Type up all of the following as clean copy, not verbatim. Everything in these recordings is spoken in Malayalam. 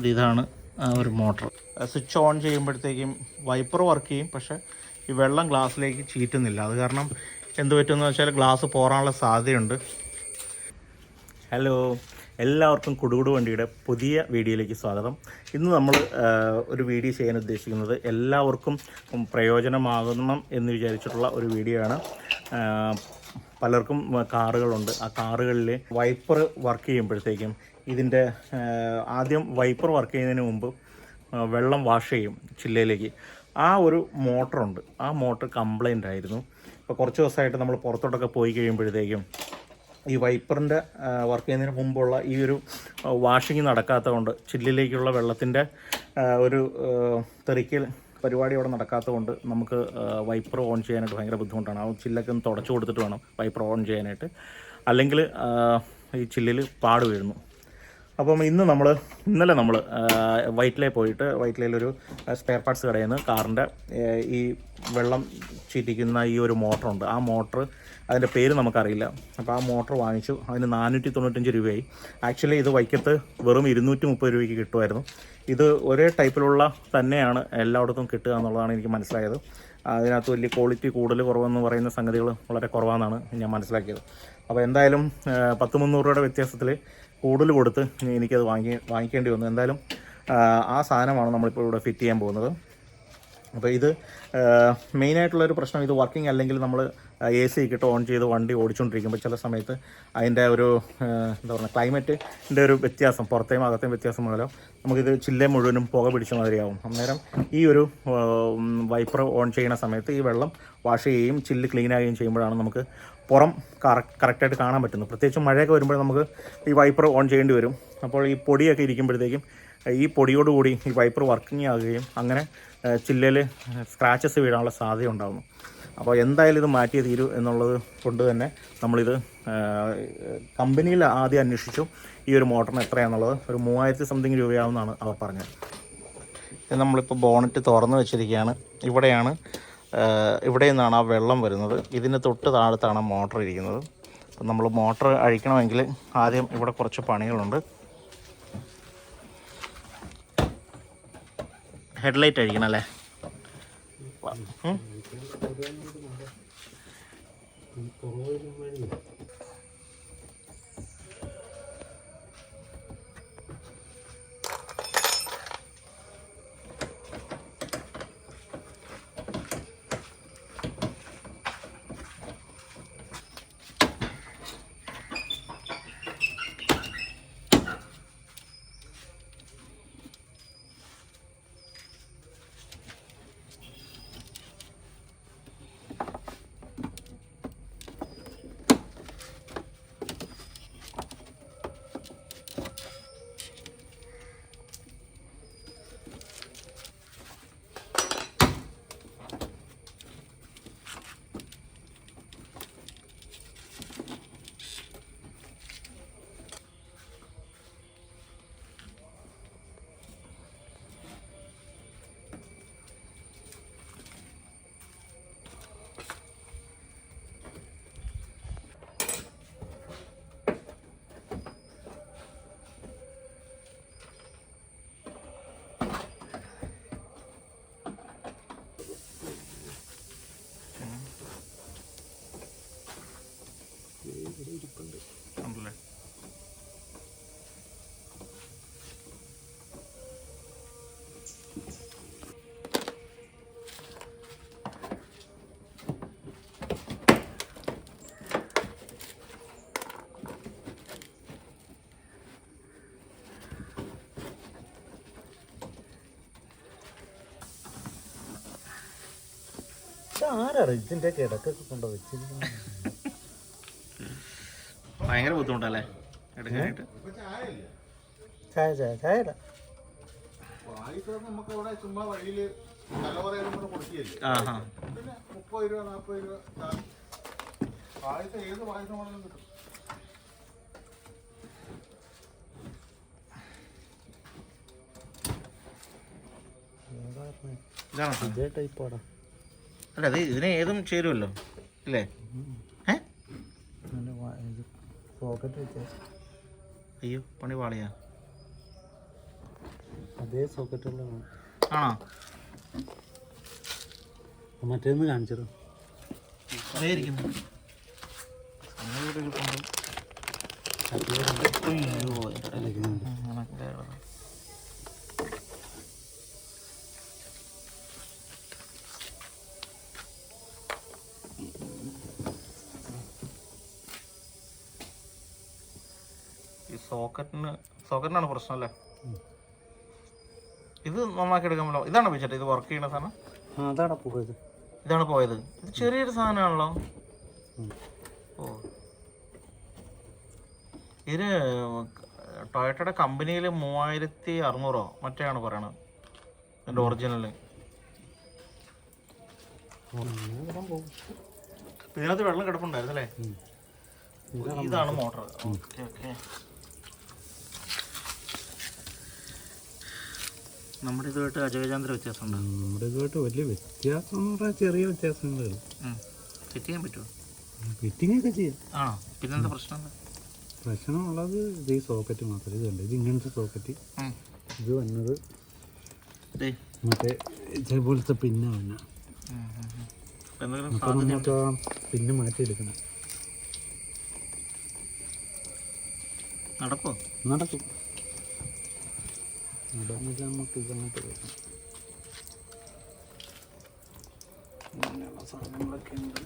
ഇതാണ് ഒരു മോട്ടർ. സ്വിച്ച് ഓൺ ചെയ്യുമ്പോഴത്തേക്കും വൈപ്പർ വർക്ക് ചെയ്യും, പക്ഷേ ഈ വെള്ളം ഗ്ലാസ്സിലേക്ക് ചീറ്റുന്നില്ല. അത് കാരണം എന്ത് പറ്റുമെന്ന് വെച്ചാൽ ഗ്ലാസ് പോറാനുള്ള സാധ്യതയുണ്ട്. ഹലോ, എല്ലാവർക്കും കുടുകുടു വണ്ടിയുടെ പുതിയ വീഡിയോയിലേക്ക് സ്വാഗതം. ഇന്ന് നമ്മൾ ഒരു വീഡിയോ ചെയ്യാൻ ഉദ്ദേശിക്കുന്നത് എല്ലാവർക്കും പ്രയോജനമാകണം എന്ന് വിചാരിച്ചിട്ടുള്ള ഒരു വീഡിയോ ആണ്. പലർക്കും കാറുകളുണ്ട്. ആ കാറുകളിൽ വൈപ്പർ വർക്ക് ചെയ്യുമ്പോഴത്തേക്കും ഇതിൻ്റെ ആദ്യം വൈപ്പർ വർക്ക് ചെയ്യുന്നതിന് മുമ്പ് വെള്ളം വാഷ് ചെയ്യും ചില്ലയിലേക്ക്. ആ ഒരു മോട്ടറുണ്ട്, ആ മോട്ടർ കംപ്ലൈൻ്റ് ആയിരുന്നു. ഇപ്പോൾ കുറച്ച് ദിവസമായിട്ട് നമ്മൾ പുറത്തോട്ടൊക്കെ പോയി കഴിയുമ്പോഴത്തേക്കും ഈ വൈപ്പറിൻ്റെ വർക്ക് ചെയ്യുന്നതിന് മുമ്പുള്ള ഈ ഒരു വാഷിങ് നടക്കാത്തത് കൊണ്ട് ചില്ലിലേക്കുള്ള വെള്ളത്തിൻ്റെ ഒരു തെറിക്കൽ പരിപാടി അവിടെ നടക്കാത്തത് കൊണ്ട് നമുക്ക് വൈപ്പർ ഓൺ ചെയ്യാനായിട്ട് ഭയങ്കര ബുദ്ധിമുട്ടാണ്. ആ ചില്ലൊക്കെ ഒന്ന് തുടച്ചു കൊടുത്തിട്ട് വേണം വൈപ്പർ ഓൺ ചെയ്യാനായിട്ട്, അല്ലെങ്കിൽ ഈ ചില്ലിൽ പാട് വീഴുന്നു. അപ്പം ഇന്നലെ നമ്മൾ വൈറ്റ്ലേ പോയിട്ട് വൈറ്റ്ലയിലൊരു സ്പെയർ പാർട്സ് കടയിൽ നിന്ന് കാറിൻ്റെ ഈ വെള്ളം ചീറ്റിക്കുന്ന ഈ ഒരു മോട്ടറുണ്ട്. ആ മോട്ടർ, അതിൻ്റെ പേര് നമുക്കറിയില്ല. അപ്പോൾ ആ മോട്ടർ വാങ്ങിച്ചു. അതിന് 495 രൂപയായി. ആക്ച്വലി ഇത് വൈക്കത്ത് വെറും 230 രൂപയ്ക്ക് കിട്ടുമായിരുന്നു. ഇത് ഒരേ ടൈപ്പിലുള്ള തന്നെയാണ് എല്ലായിടത്തും കിട്ടുക എന്നുള്ളതാണ് എനിക്ക് മനസ്സിലായത്. അതിനകത്ത് വലിയ ക്വാളിറ്റി കൂടുതൽ കുറവെന്ന് പറയുന്ന സംഗതികൾ വളരെ കുറവാണെന്നാണ് ഞാൻ മനസ്സിലാക്കിയത്. അപ്പോൾ എന്തായാലും 100-300 രൂപയുടെ വ്യത്യാസത്തിൽ കൂടുതൽ കൊടുത്ത് എനിക്കത് വാങ്ങിക്കേണ്ടി വന്നു. എന്തായാലും ആ സാധനമാണ് നമ്മളിപ്പോൾ ഇവിടെ ഫിറ്റ് ചെയ്യാൻ പോകുന്നത്. അപ്പോൾ ഇത് മെയിനായിട്ടുള്ളൊരു പ്രശ്നം, ഇത് വർക്കിംഗ് അല്ലെങ്കിൽ നമ്മൾ AC ഇട്ട് ഓൺ ചെയ്ത് വണ്ടി ഓടിച്ചുകൊണ്ടിരിക്കുമ്പോൾ ചില സമയത്ത് അതിൻ്റെ ഒരു എന്താ പറയുക, ക്ലൈമറ്റിൻ്റെ ഒരു വ്യത്യാസം, പുറത്തെയും അകത്തെയും വ്യത്യാസം മൂലം നമുക്കിത് ചില്ല മുഴുവനും പുക പിടിച്ച മാതിരിയാവും. അന്നേരം ഈ ഒരു വൈപ്പർ ഓൺ ചെയ്യുന്ന സമയത്ത് ഈ വെള്ളം വാഷ് ചെയ്യുകയും ചില്ല് ക്ലീൻ ആകുകയും ചെയ്യുമ്പോഴാണ് നമുക്ക് പുറം കറക്റ്റായിട്ട് കാണാൻ പറ്റുന്നത്. പ്രത്യേകിച്ച് മഴയൊക്കെ വരുമ്പോൾ നമുക്ക് ഈ വൈപ്പർ ഓൺ ചെയ്യേണ്ടി വരും. അപ്പോൾ ഈ പൊടിയൊക്കെ ഇരിക്കുമ്പോഴത്തേക്കും ഈ പൊടിയോടുകൂടി ഈ വൈപ്പർ വർക്കിംഗ് ആകുകയും അങ്ങനെ ചില്ലയിൽ സ്ക്രാച്ചസ് വീഴാനുള്ള സാധ്യത ഉണ്ടാകുന്നു. അപ്പോൾ എന്തായാലും ഇത് മാറ്റിയേ തീരൂ എന്നുള്ളത് കൊണ്ട് തന്നെ നമ്മളിത് കമ്പനിയിൽ ആദ്യം അന്വേഷിച്ചു. ഈ ഒരു മോട്ടറിന് എത്രയാണെന്നുള്ളത് ഒരു 3000 സംതിങ് രൂപയാവുമെന്നാണ് അവർ പറഞ്ഞത്. നമ്മളിപ്പോൾ ബോണറ്റ് തുറന്ന് വെച്ചിരിക്കുകയാണ്. ഇവിടെ നിന്നാണ് ആ വെള്ളം വരുന്നത്. ഇതിന് തൊട്ട് താഴത്താണ് മോട്ടർ ഇരിക്കുന്നത്. അപ്പം നമ്മൾ മോട്ടർ അഴിക്കണമെങ്കിൽ ആദ്യം ഇവിടെ കുറച്ച് പണികളുണ്ട്. ഹെഡ്ലൈറ്റ് അഴിക്കണം അല്ലേ? ഉണ്ടല്ലേ? ആരാണ് ഇതിൻ്റെ കിടക്കൊക്കെ കൊണ്ടു വെച്ചിരിക്കുന്നത്? ഭയങ്കര ബുദ്ധിമുട്ടല്ലേ എടുക്കാനായിട്ട്? ചായ അല്ല, അത് ഇതിനെ ഏതും ചേരുമല്ലോ അല്ലേ? പോക്കറ്റ് വെച്ചാൽ അയ്യോ പണി പാളിയാ. അതേ സോക്കറ്റുള്ളതാണ്. ആണോ? മറ്റേന്ന് കാണിച്ചത് അതേ ഇരിക്കുന്നു. ഈ സോക്കറ്റിനാണ് പ്രശ്നം അല്ലേ? ഇത് നന്നാക്കി എടുക്കാൻ പറ്റില്ല. ഇതാണ് വെച്ചിട്ട് ഇത് വർക്ക് ചെയ്യുന്ന സാധനം. അതാണ് പോയത്. ഇതാണ് പോയത്. ഇത് ചെറിയൊരു സാധനമാണല്ലോ. ഓ, ഇതിന് ടൊയോട്ടയുടെ കമ്പനിയിൽ 3600 മറ്റെയാണ് പറയണത് ഇതിൻ്റെ ഒറിജിനൽ. ഇതിനകത്ത് വെള്ളം കിടപ്പുണ്ടായിരുന്നു അല്ലേ? ഇതാണ് മോട്ടർ. Okay okay. നമ്മുടെ ഇതുമായിട്ട് അജയചന്ദ്ര വ്യത്യാസമുണ്ട്. നമ്മുടെ ഇതുമായിട്ട് വലിയ വ്യത്യാസം എന്ന് പറഞ്ഞാൽ ചെറിയ വ്യത്യാസങ്ങൾ. ഫിറ്റ് ചെയ്യാൻ പറ്റുമോ? ഫിറ്റിംഗ് ഒക്കെ ചെയ്യാം. ആണോ? പിന്നെന്താ പ്രശ്നം? പ്രശ്നമുള്ളത് ഇത് ഈ സോക്കറ്റ് മാത്രമേ. ഇതുണ്ട്, ഇത് ഇങ്ങനത്തെ സോക്കറ്റ്. ഇത് വന്നത് മറ്റേ ഇതേപോലത്തെ പിന്നെ വന്ന. അപ്പം നമുക്ക് പിന്നെ മാറ്റിയെടുക്കണം. നടക്കും. നടന്നില്ല, നമുക്ക് ഇതങ്ങോട്ട് വരാം. ഇങ്ങനെയുള്ള സാധനങ്ങളൊക്കെ ഉണ്ട്.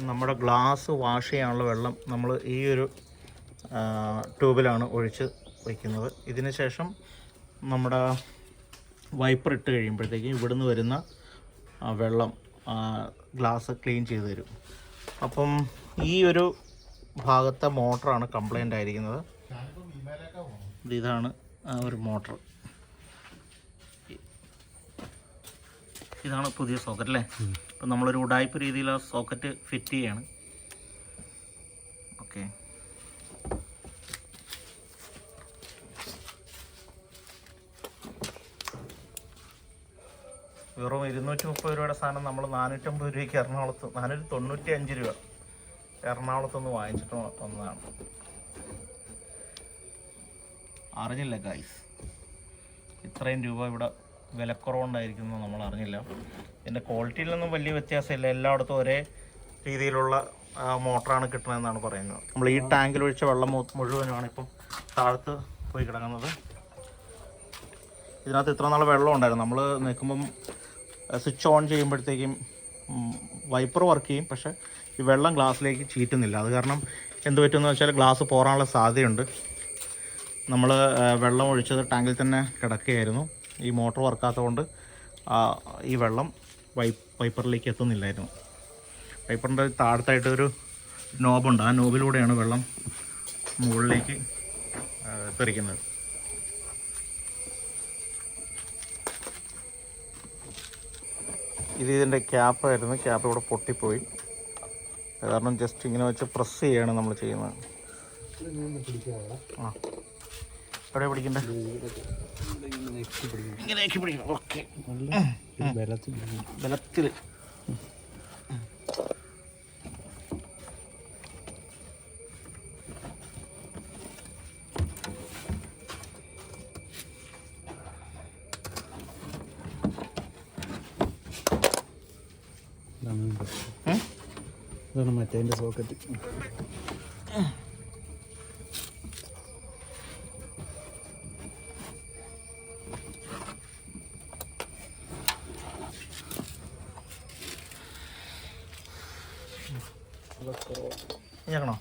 നമ്മുടെ ഗ്ലാസ് വാഷ് ചെയ്യാനുള്ള വെള്ളം നമ്മൾ ഈ ഒരു ട്യൂബിലാണ് ഒഴിച്ച് വയ്ക്കുന്നത്. ഇതിന് ശേഷം നമ്മുടെ വൈപ്പർ ഇട്ട് കഴിയുമ്പോഴത്തേക്കും ഇവിടുന്ന് വരുന്ന വെള്ളം ഗ്ലാസ് ക്ലീൻ ചെയ്ത് തരും. അപ്പം ഈ ഒരു ഭാഗത്തെ മോട്ടറാണ് കംപ്ലൈൻ്റ് ആയിരിക്കുന്നത്. ഇതാണ് ഒരു മോട്ടർ. ഇതാണ് പുതിയ സോക്കറ്റ് അല്ലേ? അപ്പം നമ്മളൊരു ഉഡായ്പ രീതിയിൽ ആ സോക്കറ്റ് ഫിറ്റ് ചെയ്യാണ്. ഓക്കെ. വെറും 230 രൂപയുടെ സാധനം നമ്മൾ 450 രൂപയ്ക്ക് എറണാകുളത്ത് 495 രൂപ എറണാകുളത്തുനിന്ന് വാങ്ങിച്ചിട്ട് വന്നതാണ്. അറിഞ്ഞില്ല ഗൈസ്, ഇത്രയും രൂപ ഇവിടെ വിലക്കുറവുണ്ടായിരിക്കുന്നു നമ്മൾ അറിഞ്ഞില്ല. ഇതിൻ്റെ ക്വാളിറ്റിയിലൊന്നും വലിയ വ്യത്യാസമില്ല. എല്ലായിടത്തും ഒരേ രീതിയിലുള്ള മോട്ടറാണ് കിട്ടുന്നതെന്നാണ് പറയുന്നത്. നമ്മൾ ഈ ടാങ്കിൽ ഒഴിച്ച വെള്ളം മുഴുവനുമാണ് ഇപ്പം താഴത്ത് പോയി കിടക്കുന്നത്. ഇതിനകത്ത് ഇത്ര നാൾ വെള്ളം ഉണ്ടായിരുന്നു. നമ്മൾ നിൽക്കുമ്പം സ്വിച്ച് ഓൺ ചെയ്യുമ്പോഴത്തേക്കും വൈപ്പർ വർക്ക് ചെയ്യും, പക്ഷേ ഈ വെള്ളം ഗ്ലാസ്സിലേക്ക് ചീറ്റുന്നില്ല. അത് കാരണം എന്ത് പറ്റുമെന്ന് വെച്ചാൽ ഗ്ലാസ് പോറാനുള്ള സാധ്യതയുണ്ട്. നമ്മൾ വെള്ളം ഒഴിച്ചത് ടാങ്കിൽ തന്നെ കിടക്കുകയായിരുന്നു. ഈ മോട്ടർ വർക്കാത്തതുകൊണ്ട് ഈ വെള്ളം വൈപ്പറിലേക്ക് എത്തുന്നില്ലായിരുന്നു. വൈപ്പറിൻ്റെ താഴത്തായിട്ടൊരു നോബുണ്ട്. ആ നോബിലൂടെയാണ് വെള്ളം മുകളിലേക്ക് തെറിക്കുന്നത്. ഇതിൻ്റെ ക്യാപ്പായിരുന്നു. ക്യാപ്പ് ഇവിടെ പൊട്ടിപ്പോയി. കാരണം ജസ്റ്റ് ഇങ്ങനെ വെച്ച് പ്രസ് ചെയ്യാണ് നമ്മൾ ചെയ്യുന്നത്. ആ, എവിടെ പിടിക്കണ്ടേ? ഇങ്ങനെയൊക്കെ പിടിക്കണം. ഓക്കെ. ബലത്തിൽ ഇതാണ് മറ്റേതിൻ്റെ സോക്കറ്റ്. ഞങ്ങളോ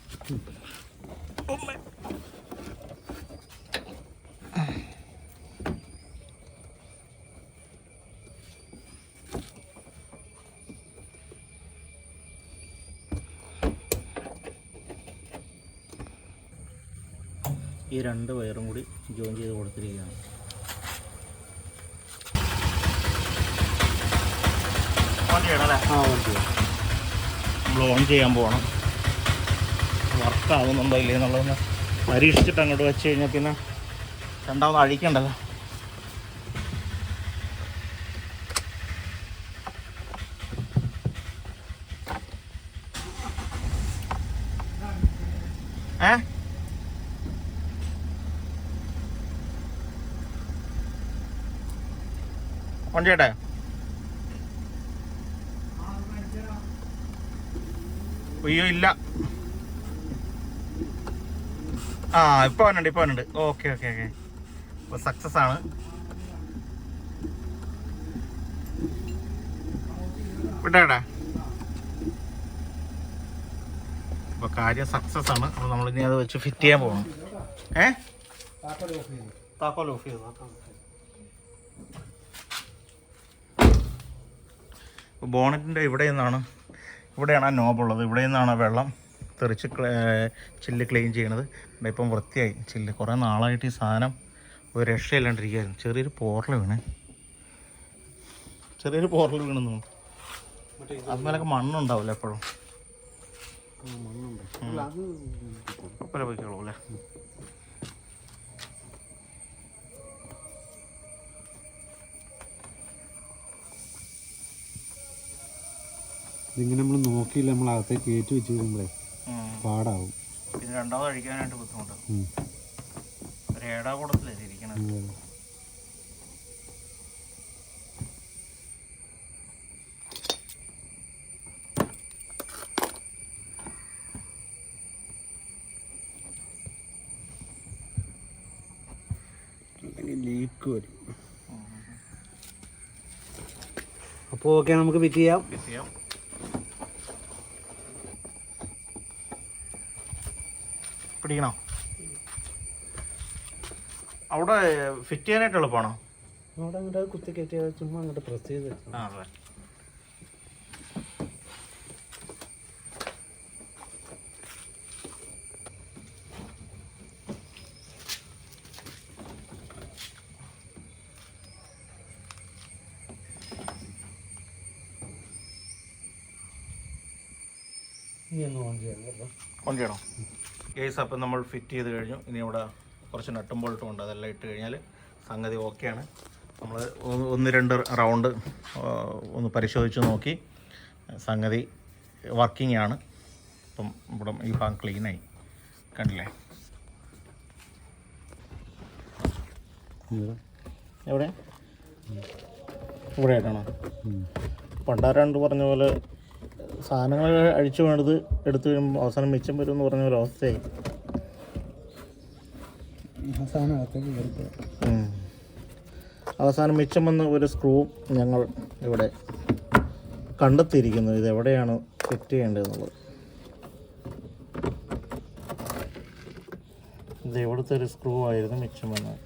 ഈ 2 വയറും കൂടി ജോയിൻ ചെയ്ത് കൊടുത്തിരിക്കുകയാണ്. ഓൺ ചെയ്യണം അല്ലേ? നമ്മൾ ഓൺ ചെയ്യാൻ പോകണം. വർക്കാവുന്നുണ്ടോ ഇല്ലേ എന്നുള്ളതൊന്ന് പരീക്ഷിച്ചിട്ട് അങ്ങോട്ട് വെച്ച് കഴിഞ്ഞാൽ പിന്നെ രണ്ടാമത് അഴിക്കണ്ടല്ലോ. കൊണ്ടേട്ടെ അയ്യോ ഇല്ല. ഇപ്പോൾ വന്നുണ്ട്. ഓക്കെ അപ്പോൾ സക്സസ് ആണ്. വിട്ടേട്ടെ. അപ്പോൾ കാര്യം സക്സസ് ആണ്. അപ്പോൾ നമ്മളിനി അത് വെച്ച് ഫിറ്റ് ചെയ്യാൻ പോകണം. താക്കോൽ ഓഫ് ചെയ്തു. ബോണറ്റിൻ്റെ ഇവിടെയാണ് ആ നോബുള്ളത്. ഇവിടെ നിന്നാണ് വെള്ളം തെറിച്ച് ചില്ല് ക്ലീൻ ചെയ്യണത്. ഇപ്പം വൃത്തിയായി ചില്ല്. കുറേ നാളായിട്ട് ഈ സാധനം ഒരു രക്ഷയില്ലാണ്ടിരിക്കുകയായിരുന്നു. ചെറിയൊരു പോറൽ വീണെന്നു. അതുമേലൊക്കെ മണ്ണുണ്ടാവില്ല എപ്പോഴും. ഉപ്പല പോയിക്കോളൂ അല്ലേ. ഇതിങ്ങനെ നമ്മൾ നോക്കിയില്ല, നമ്മൾ അകത്തേക്ക് കയറ്റി വെച്ച് കഴിയുമ്പോഴേ പാടാവും. പിന്നെ രണ്ടാമത് അഴിക്കാനായിട്ട് ബുദ്ധിമുട്ട്. ഒരു ഏടാകൂടത്തിലേ ഇരിക്കണത്. ലീക്ക് വരും. അപ്പോൾ ഓക്കെ, നമുക്ക് ഫിറ്റ് ചെയ്യാം. പിടിക്കണോ? അവിടെ ഫിറ്റ് ചെയ്യാനായിട്ട് എളുപ്പമാണോ? അവിടെ അങ്ങോട്ട് കുത്തി കയറ്റി ചുമ്മാ അങ്ങോട്ട് പ്രസ് ചെയ്ത് വെക്കണം. അതെ. ഓൺ ചെയ്യണോ? കേസ് അപ്പം നമ്മൾ ഫിറ്റ് ചെയ്ത് കഴിഞ്ഞു. ഇനി ഇവിടെ കുറച്ച് നട്ടും ബോൾട്ടും ഉണ്ട്. അതെല്ലാം ഇട്ട് കഴിഞ്ഞാൽ സംഗതി ഓക്കെയാണ്. നമ്മൾ 1-2 റൗണ്ട് ഒന്ന് പരിശോധിച്ച് നോക്കി. സംഗതി വർക്കിംഗ് ആണ്. അപ്പം ഇവിടെ ഈ ഭാഗം ക്ലീനായി. കണ്ടില്ലേ? എവിടെ? ഇവിടെ ആയിട്ടാണോ? പണ്ടാരാണ്ട് പറഞ്ഞ പോലെ സാധനങ്ങൾ അഴിച്ചു വേണ്ടത് എടുത്തു കഴിയുമ്പോൾ അവസാനം മിച്ചം വരും എന്ന് പറഞ്ഞ ഒരു അവസ്ഥയായി. അവസാനം മിച്ചം വന്ന ഒരു സ്ക്രൂ ഞങ്ങൾ ഇവിടെ കണ്ടെത്തിയിരിക്കുന്നു. ഇതെവിടെയാണ് ഫിറ്റ് ചെയ്യേണ്ടതെന്നുള്ളത്. ഇത് ഇവിടുത്തെ ഒരു സ്ക്രൂ ആയിരുന്നു മിച്ചം വന്നത്.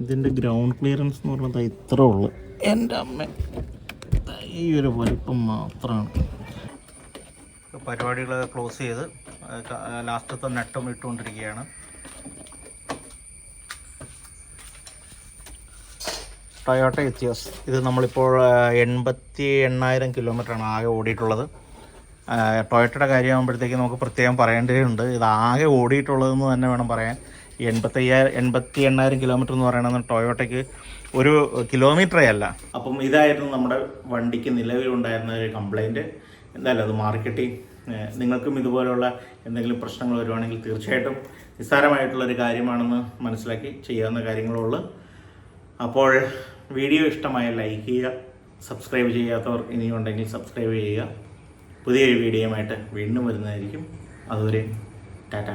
ഇതിൻ്റെ ഗ്രൗണ്ട് ക്ലിയറൻസ് എന്ന് പറഞ്ഞാൽ ഇത്രേ ഉള്ളൂ. എൻ്റെ അമ്മ, ഈ ഒരു വലിപ്പം മാത്രമാണ്. പരിപാടികൾ ക്ലോസ് ചെയ്ത് ലാസ്റ്റത്തെ നെട്ടും ഇട്ടുകൊണ്ടിരിക്കുകയാണ്. Toyota Etios. ഇത് നമ്മളിപ്പോൾ 88,000 കിലോമീറ്ററാണ് ആകെ ഓടിയിട്ടുള്ളത്. ടൊയോട്ടയുടെ കാര്യമാകുമ്പോഴത്തേക്ക് നമുക്ക് പ്രത്യേകം പറയേണ്ടതുണ്ട്. ഇത് ആകെ ഓടിയിട്ടുള്ളതെന്ന് തന്നെ വേണം പറയാൻ. 88,000 കിലോമീറ്റർ എന്ന് പറയുന്നത് ടൊയോട്ടയ്ക്ക് ഒരു കിലോമീറ്ററേ അല്ല. അപ്പം ഇതായിരുന്നു നമ്മുടെ വണ്ടിക്ക് നിലവിലുണ്ടായിരുന്ന ഒരു കംപ്ലൈൻറ്റ്. എന്തായാലും അത് മാർക്കറ്റി നിങ്ങൾക്കും ഇതുപോലുള്ള എന്തെങ്കിലും പ്രശ്നങ്ങൾ വരുവാണെങ്കിൽ തീർച്ചയായിട്ടും നിസ്സാരമായിട്ടുള്ളൊരു കാര്യമാണെന്ന് മനസ്സിലാക്കി ചെയ്യാവുന്ന കാര്യങ്ങളുള്ളൂ. അപ്പോൾ വീഡിയോ ഇഷ്ടമായ ലൈക്ക് ചെയ്യുക. സബ്സ്ക്രൈബ് ചെയ്യാത്തവർ ഇനിയുണ്ടെങ്കിൽ സബ്സ്ക്രൈബ് ചെയ്യുക. പുതിയൊരു വീഡിയോയുമായിട്ട് വീണ്ടും വരുന്നതായിരിക്കും. അതുവരെ ടാറ്റ.